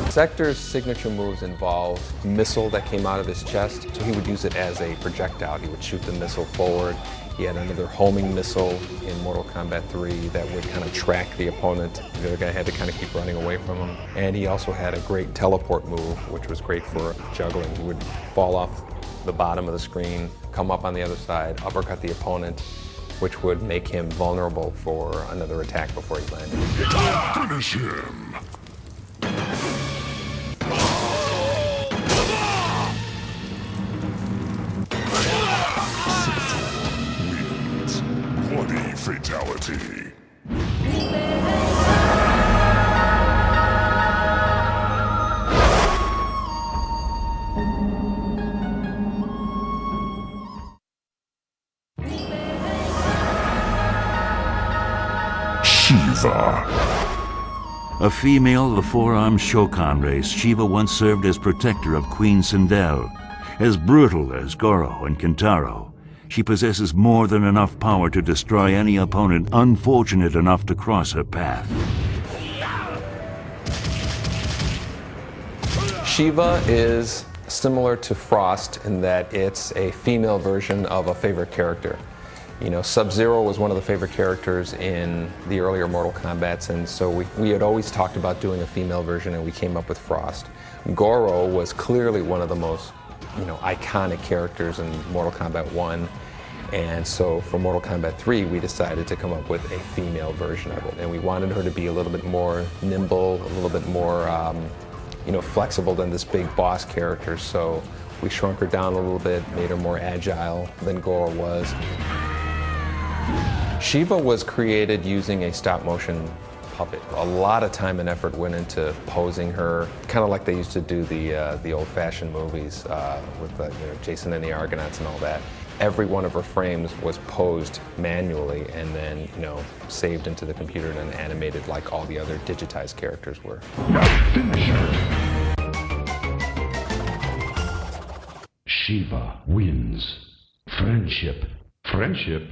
Sector's signature moves involved a missile that came out of his chest, so he would use it as a projectile. He would shoot the missile forward. He had another homing missile in Mortal Kombat 3 that would kind of track the opponent. The other guy had to kind of keep running away from him. And he also had a great teleport move, which was great for juggling. He would fall off the bottom of the screen, come up on the other side, uppercut the opponent, which would make him vulnerable for another attack before he landed. Finish him! Wins. Bloody fatality. Shiva. A female of the 4-armed Shokan race, Shiva once served as protector of Queen Sindel. As brutal as Goro and Kintaro, she possesses more than enough power to destroy any opponent unfortunate enough to cross her path. Shiva is similar to Frost in that it's a female version of a favorite character. Sub-Zero was one of the favorite characters in the earlier Mortal Kombats, and so we had always talked about doing a female version, and we came up with Frost. Goro was clearly one of the most, iconic characters in Mortal Kombat 1, and so for Mortal Kombat 3, we decided to come up with a female version of it, and we wanted her to be a little bit more nimble, a little bit more, flexible than this big boss character, so we shrunk her down a little bit, made her more agile than Goro was. Shiva was created using a stop-motion puppet. A lot of time and effort went into posing her, kind of like they used to do the old-fashioned movies with Jason and the Argonauts and all that. Every one of her frames was posed manually and then, saved into the computer and then animated like all the other digitized characters were. Shiva wins. Friendship. Friendship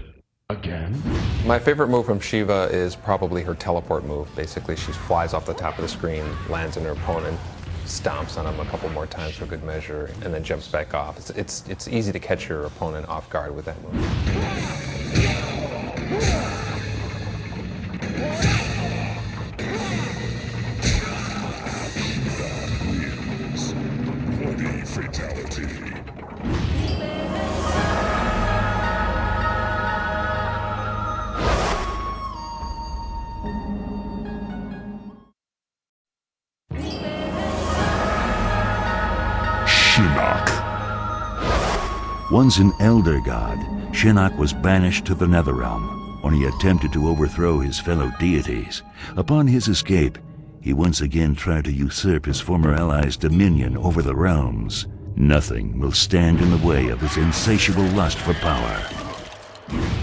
again? My favorite move from Shiva is probably her teleport move. Basically, she flies off the top of the screen, lands on her opponent, stomps on him a couple more times for good measure, and then jumps back off. It's easy to catch your opponent off guard with that move. Fatality. Once an elder god, Shinnok was banished to the Netherrealm when he attempted to overthrow his fellow deities. Upon his escape, he once again tried to usurp his former allies' dominion over the realms. Nothing will stand in the way of his insatiable lust for power.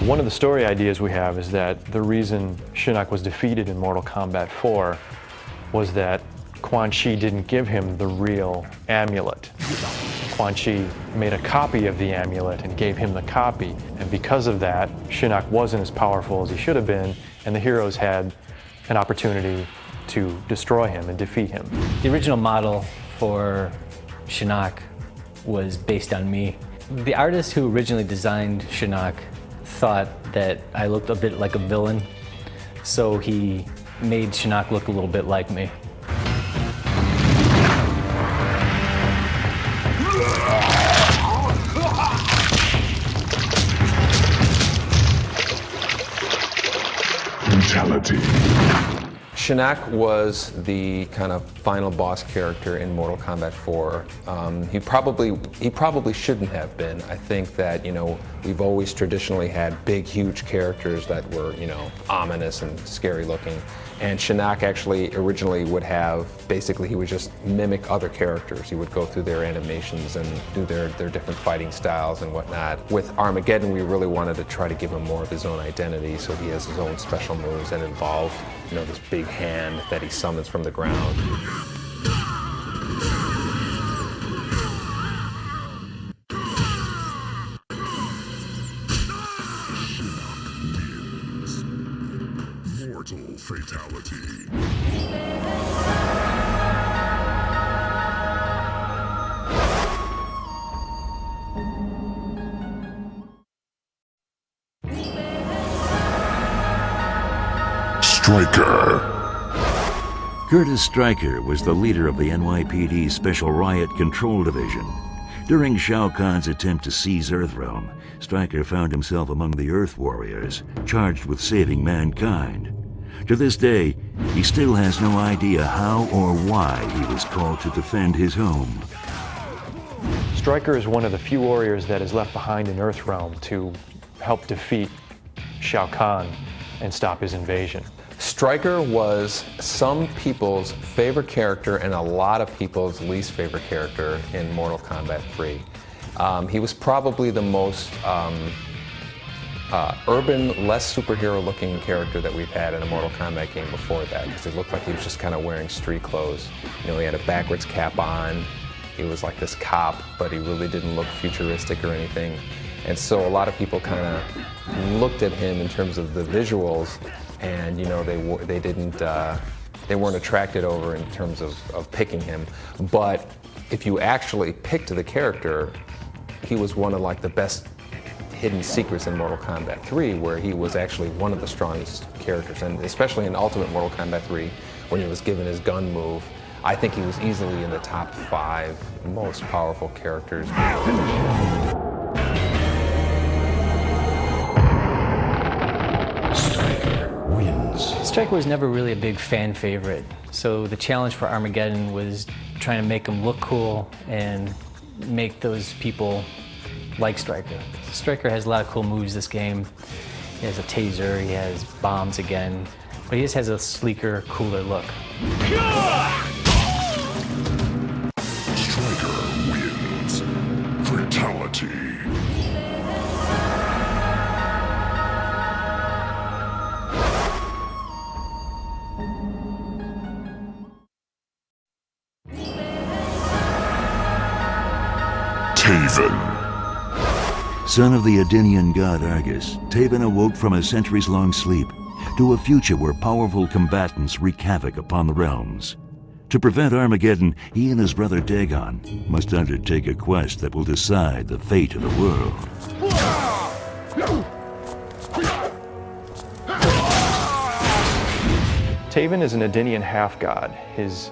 One of the story ideas we have is that the reason Shinnok was defeated in Mortal Kombat 4 was that Quan Chi didn't give him the real amulet. Quan Chi made a copy of the amulet and gave him the copy, and because of that, Shinnok wasn't as powerful as he should have been, and the heroes had an opportunity to destroy him and defeat him. The original model for Shinnok was based on me. The artist who originally designed Shinnok thought that I looked a bit like a villain, so he made Shinnok look a little bit like me. Brutality. Shinnok was the kind of final boss character in Mortal Kombat 4. He probably shouldn't have been. I think that, we've always traditionally had big, huge characters that were, ominous and scary looking. And Shinnok actually originally would have, basically he would just mimic other characters. He would go through their animations and do their different fighting styles and whatnot. With Armageddon, we really wanted to try to give him more of his own identity, so he has his own special moves that involve, this big hand that he summons from the ground. Mortal fatality. Stryker. Curtis Stryker was the leader of the NYPD's Special Riot Control Division. During Shao Kahn's attempt to seize Earthrealm, Stryker found himself among the Earth Warriors, charged with saving mankind. To this day, he still has no idea how or why he was called to defend his home. Stryker is one of the few warriors that is left behind in Earthrealm to help defeat Shao Kahn and stop his invasion. Stryker was some people's favorite character and a lot of people's least favorite character in Mortal Kombat 3. He was probably the most urban, less superhero-looking character that we've had in a Mortal Kombat game before that, because it looked like he was just kind of wearing street clothes. He had a backwards cap on. He was like this cop, but he really didn't look futuristic or anything. And so a lot of people kind of looked at him in terms of the visuals, and they weren't attracted over in terms of picking him. But if you actually picked the character, he was one of like the best hidden secrets in Mortal Kombat 3, where he was actually one of the strongest characters, and especially in Ultimate Mortal Kombat 3, when he was given his gun move, I think he was easily in the top 5 most powerful characters. Stryker was never really a big fan favorite, so the challenge for Armageddon was trying to make him look cool and make those people like Stryker. Stryker has a lot of cool moves this game, He has a taser, he has bombs again, but he just has a sleeker, cooler look. Striker wins. Fatality. Taven. Son of the Adenian god Argus, Taven awoke from a centuries-long sleep to a future where powerful combatants wreak havoc upon the realms. To prevent Armageddon, he and his brother Dagon must undertake a quest that will decide the fate of the world. Taven is an Adenian half-god. His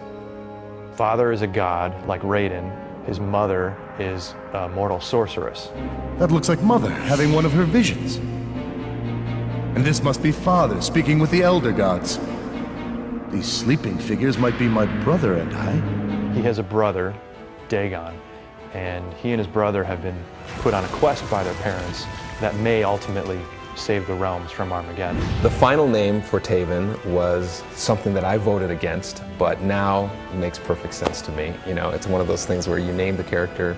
father is a god, like Raiden. His mother is a mortal sorceress. That looks like Mother having one of her visions. And this must be Father speaking with the Elder Gods. These sleeping figures might be my brother and I. He has a brother, Dagon, and he and his brother have been put on a quest by their parents that may ultimately save the realms from Armageddon. The final name for Taven was something that I voted against, but now makes perfect sense to me. You know, it's one of those things where you name the character,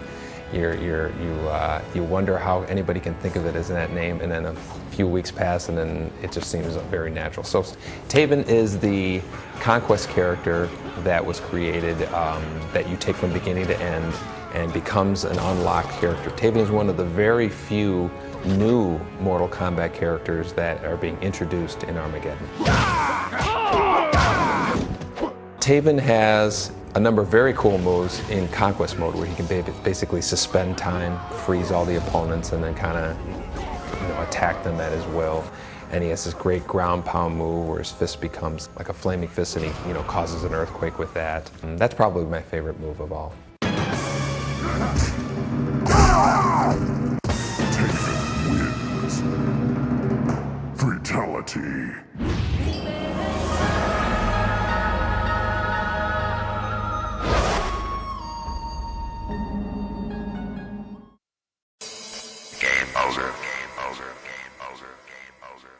you wonder how anybody can think of it as that name, and then a few weeks pass and then it just seems very natural. So Taven is the conquest character that was created that you take from beginning to end and becomes an unlocked character. Taven is one of the very few new Mortal Kombat characters that are being introduced in Armageddon. Taven has a number of very cool moves in Conquest mode where he can basically suspend time, freeze all the opponents, and then kind of attack them at his will. And he has this great ground pound move where his fist becomes like a flaming fist and he causes an earthquake with that. And that's probably my favorite move of all. Fatality. Game over. Game over. Game over. Game over.